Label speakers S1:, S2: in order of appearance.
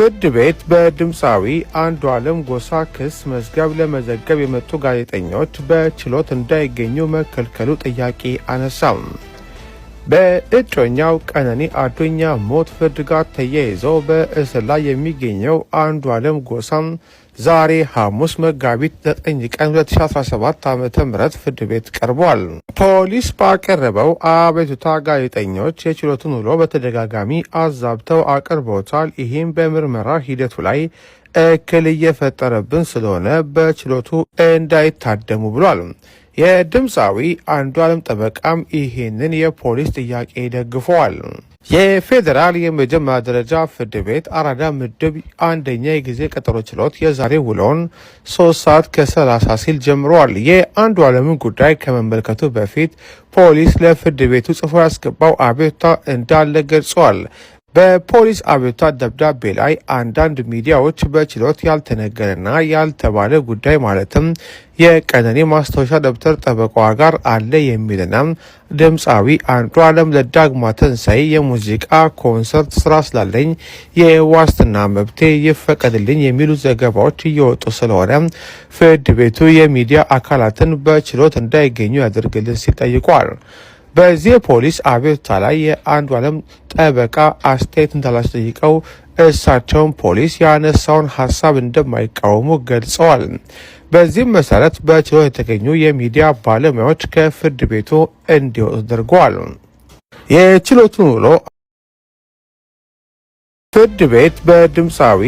S1: ፍርድ ቤት በድምፃዊ አንዱዓለም ጎሳ ክስ መዝገብ ለመዘገብ የመጡ ጋዜጠኞች በችሎት እንዳይገኙ መከልከሉ ጥያቄ አነሳም። በእጮኛው ቀነኒ አዱኛ ሞት ፍርድ ጋር ተያይዞ በእስር ላይ የሚገኘው አንዱዓለም ጎሳም ዛሬ ሐሙስ መጋቢት 9 ቀን 2017 ዓ.ም ፍርድ ቤት ቀርቧል። ፖሊስ ባቀረበው አቤቱታ ጋዜጠኞች የችሎቱን ውሎ በተደጋጋሚ አዛብተው አቅርበውታል። ይህም በምርመራ ሂደቱ ላይ እክል እየፈጠረብን ስለሆነ በችሎቱ እንዳይታደሙ ብሏል። የድምፃዊ አንዱዓለም ጠበቃም ይህንን የፖሊስ ጥያቄ ደግፈዋል። የፌዴራል የመጀመሪያ ደረጃ ፍርድ ቤት አራዳ ምድብ አንደኛ የጊዜ ቀጠሮ ችሎት የዛሬ ውሎውን 3 ሰዓት ከ30 ሲል ጀምሯል። የአንዱዓለምን ጉዳይ ከመመልከቱ በፊት ፖሊስ ለፍርድ ቤቱ ጽፎ ያስገባው አቤቱታ እንዳለ ገልጿል። በፖሊስ አቤቱታ ደብዳቤ ላይ አንዳንድ ሚዲያዎች በችሎት ያልተነገረና ያልተባለ ጉዳይ ማለትም የቀነኒ ማስታወሻ ደብተር ጠበቃዋ ጋር አለ የሚልና ድምፃዊ አንዱዓለም ለዳግማ ትንሣኤ የሙዚቃ ኮንሰርት ስራ ስላለኝ የዋስትና መብቴ ይፈቀድልኝ የሚሉ ዘገባዎች እየወጡ ስለሆነ ፍርድ ቤቱ የሚዲያ አካላትን በችሎት እንዳይገኙ ያደርግልን ሲል ጠይቋል። በዚህ ፖሊስ አቤቱታ ላይ የአንዱዓለም ጠበቃ አስተያየት እንዳላስጠይቀው እሳቸውን ፖሊስ ያነሳውን ሀሳብ እንደማይቃወሙ ገልጸዋል። በዚህም መሰረት በችሎት የተገኙ የሚዲያ ባለሙያዎች ከፍርድ ቤቱ እንዲወጡ ተደርገዋል። የችሎቱን ውሎ ፍርድ ቤት በድምፃዊ